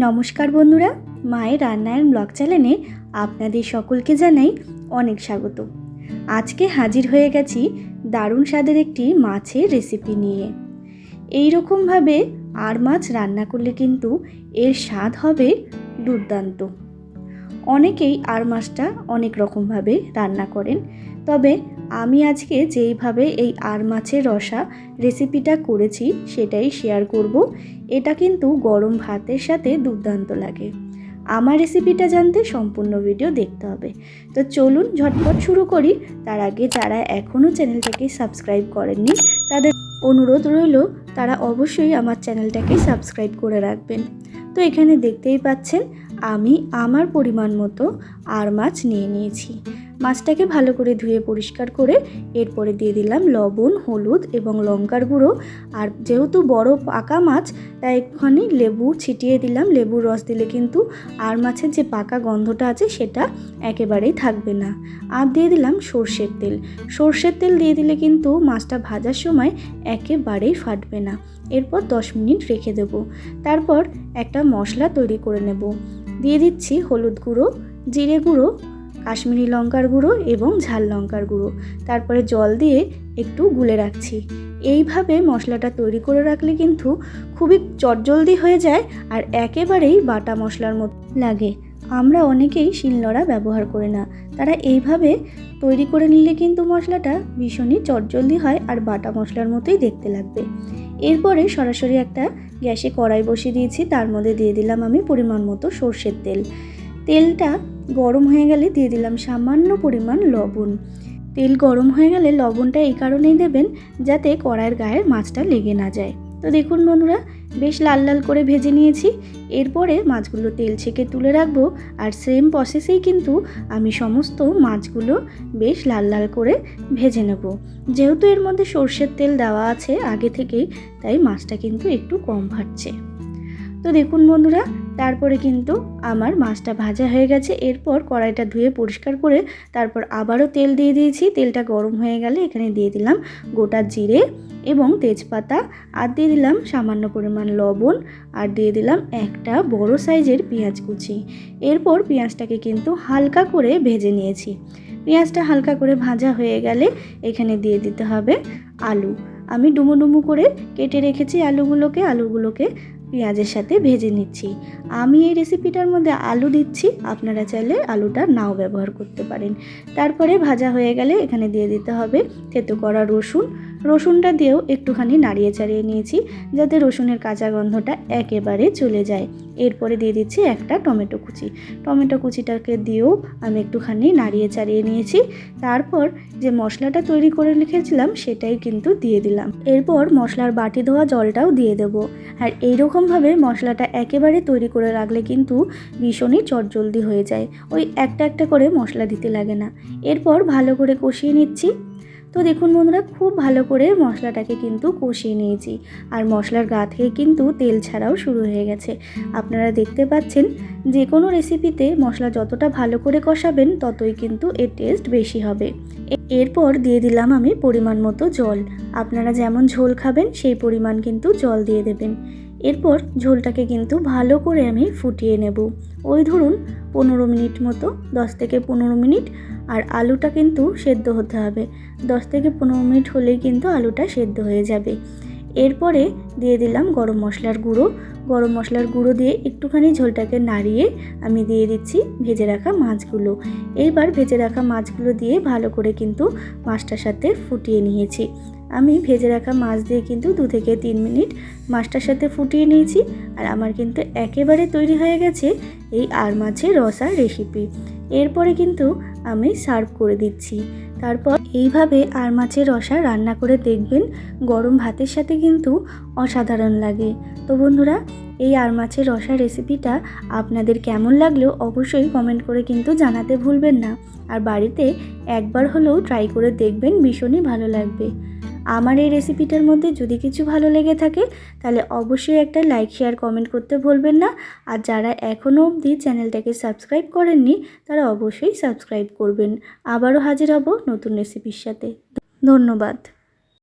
নমস্কার বন্ধুরা, মায়ের রান্নায়ন ব্লগ চ্যানেলে আপনাদের সকলকে জানাই অনেক স্বাগত। আজকে হাজির হয়ে গেছি দারুণ স্বাদের একটি মাছের রেসিপি নিয়ে। এই রকমভাবে আর মাছ রান্না করলে কিন্তু এর স্বাদ হবে দুর্দান্ত। অনেকেই আর মাছটা অনেক রকমভাবে রান্না করেন, তবে আমি আজকে যেইভাবে এই আর মাছের রসা রেসিপিটা করেছি সেটাই শেয়ার করব। এটা কিন্তু গরম ভাতের সাথে দুর্দান্ত লাগে। আমার রেসিপিটা জানতে সম্পূর্ণ ভিডিও দেখতে হবে। তো চলুন ঝটপট শুরু করি। তার আগে যারা এখনও চ্যানেলটাকে সাবস্ক্রাইব করেননি তাদের অনুরোধ রইল তারা অবশ্যই আমার চ্যানেলটাকে সাবস্ক্রাইব করে রাখবেন। তো এখানে দেখতেই পাচ্ছেন আমি আমার পরিমাণ মতো আর মাছ নিয়ে নিয়েছি। মাছটাকে ভালো করে ধুয়ে পরিষ্কার করে এরপরে দিয়ে দিলাম লবণ, হলুদ এবং লঙ্কার গুঁড়ো। আর যেহেতু বড় পাকা মাছ তাই একটুখানি লেবু ছিটিয়ে দিলাম। লেবুর রস দিলে কিন্তু আর মাছের যে পাকা গন্ধটা আছে সেটা একেবারেই থাকবে না। আর দিয়ে দিলাম সর্ষের তেল। সর্ষের তেল দিয়ে দিলে কিন্তু মাছটা ভাজার সময় একেবারেই ফাটবে না। এরপর 10 মিনিট রেখে দেব। তারপর একটা মশলা তৈরি করে নেব। দিয়ে দিচ্ছি হলুদ গুঁড়ো, জিরে গুঁড়ো, কাশ্মীরি লঙ্কার গুঁড়ো এবং ঝাল লঙ্কার গুঁড়ো। তারপরে জল দিয়ে একটু গুলে রাখছি। এইভাবে মশলাটা তৈরি করে রাখলে কিন্তু খুবই চটজলদি হয়ে যায় আর একেবারেই বাটা মশলার মতো লাগে। আমরা অনেকেই শিলনোড়া ব্যবহার করি না, তারা এইভাবে তৈরি করে নিলে কিন্তু মশলাটা ভীষণই চটজলদি হয় আর বাটা মশলার মতোই দেখতে লাগবে। এরপরে সরাসরি একটা গ্যাসে কড়াই বসিয়ে দিয়েছি। তার মধ্যে দিয়ে দিলাম আমি পরিমাণ মতো সর্ষের তেল। তেলটা গরম হয়ে গেলে দিয়ে দিলাম সামান্য পরিমাণ লবণ। তেল গরম হয়ে গেলে লবণটা এই কারণেই দেবেন যাতে কড়াইয়ের গায়ে মাছটা লেগে না যায়। তো দেখুন বন্ধুরা, বেশ লাল লাল করে ভেজে নিয়েছি। এরপরে মাছগুলো তেল ছেঁকে তুলে রাখবো। আর সেম প্রসেসেই কিন্তু আমি সমস্ত মাছগুলো বেশ লাল লাল করে ভেজে নেব। যেহেতু এর মধ্যে সর্ষের তেল দেওয়া আছে আগে থেকেই, তাই মাছটা কিন্তু একটু কম ভাজছে। তো দেখুন বন্ধুরা, তারপরে কিন্তু আমার মাছটা ভাজা হয়ে গেছে। এরপর কড়াইটা ধুয়ে পরিষ্কার করে তারপর আবারও তেল দিয়ে দিয়েছি। তেলটা গরম হয়ে গেলে এখানে দিয়ে দিলাম গোটা জিরে এবং তেজপাতা, আর দিয়ে দিলাম সামান্য পরিমাণ লবণ, আর দিয়ে দিলাম একটা বড় সাইজের পেঁয়াজ কুচি। এরপর পেঁয়াজটাকে কিন্তু হালকা করে ভেজে নিয়েছি। পেঁয়াজটা হালকা করে ভাজা হয়ে গেলে এখানে দিয়ে দিতে হবে আলু। আমি ডুমো ডুমো করে কেটে রেখেছি আলুগুলোকে পেঁয়াজের সাথে ভেজে নিচ্ছি। আমি এই রেসিপিটার মধ্যে আলু দিচ্ছি, আপনারা চাইলে আলুটা নাও ব্যবহার করতে পারেন। তারপরে ভাজা হয়ে গেলে এখানে দিয়ে দিতে হবে থেতো করা রসুনটা দিয়েও একটুখানি নাড়িয়ে চাড়িয়ে নিয়েছি যাতে রসুনের কাঁচা গন্ধটা একেবারে চলে যায়। এরপরে দিয়ে দিচ্ছি একটা টমেটো কুচিটাকে দিয়েও আমি একটুখানি নাড়িয়ে চাড়িয়ে নিয়েছি। তারপর যে মশলাটা তৈরি করে রেখেছিলাম সেটাই কিন্তু দিয়ে দিলাম। এরপর মশলার বাটি ধোয়া জলটাও দিয়ে দেবো। আর এইরকমভাবে মশলাটা একেবারে তৈরি করে রাখলে কিন্তু ভীষণই চটজলদি হয়ে যায়। ওই একটা একটা করে মশলা দিতে লাগে না। এরপর ভালো করে কষিয়ে নিচ্ছি। তো দেখুন বন্ধুরা, খুব ভালো করে মশলাটাকে কিন্তু কষিয়ে নিয়েছি। আর মশলার গা থেকে কিন্তু তেল ছাড়াও শুরু হয়ে গেছে। আপনারা দেখতে পাচ্ছেন যে কোনো রেসিপিতে মশলা যতটা ভালো করে কষাবেন ততই কিন্তু এর টেস্ট বেশি হবে। এরপর দিয়ে দিলাম আমি পরিমাণ মতো জল। আপনারা যেমন ঝোল খাবেন সেই পরিমাণ কিন্তু জল দিয়ে দেবেন। এরপর ঝোলটাকে কিন্তু ভালো করে আমি ফুটিয়ে নেব। ওই ধরুন 15 মিনিট মতো, 10 থেকে 15 মিনিট। আর আলুটা কিন্তু সেদ্ধ হতে হবে। 10 থেকে 15 মিনিট হলেই কিন্তু আলুটা সেদ্ধ হয়ে যাবে। এরপরে দিয়ে দিলাম গরম মশলার গুঁড়ো দিয়ে একটুখানি ঝোলটাকে নাড়িয়ে আমি দিয়ে দিচ্ছি ভেজে রাখা মাছগুলো। এইবার ভেজে রাখা মাছগুলো দিয়ে ভালো করে কিন্তু মাছটার সাথে ফুটিয়ে নিয়েছি। আমি ভেজে রাখা মাছ দিয়ে কিন্তু 2 থেকে 3 মিনিট মাছটার সাথে ফুটিয়ে নিয়েছি। আর আমার কিন্তু একেবারে তৈরি হয়ে গেছে এই আর মাছের রসা রেসিপি। এরপরে কিন্তু আমি সার্ভ করে দিচ্ছি। তারপর এইভাবে আর মাছের রসা রান্না করে দেখবেন, গরম ভাতের সাথে কিন্তু অসাধারণ লাগে। তো বন্ধুরা, এই আর মাছের রসা রেসিপিটা আপনাদের কেমন লাগলো অবশ্যই কমেন্ট করে কিন্তু জানাতে ভুলবেন না। আর বাড়িতে একবার হলেও ট্রাই করে দেখবেন, ভীষণই ভালো লাগবে। আমার এই রেসিপিটার মধ্যে যদি কিছু ভালো লেগে থাকে তাহলে অবশ্যই একটা লাইক, শেয়ার, কমেন্ট করতে ভুলবেন না। আর যারা এখনও অবধি চ্যানেলটাকে সাবস্ক্রাইব করেননি তারা অবশ্যই সাবস্ক্রাইব করবেন। আবারও হাজির হব নতুন রেসিপির সাথে। ধন্যবাদ।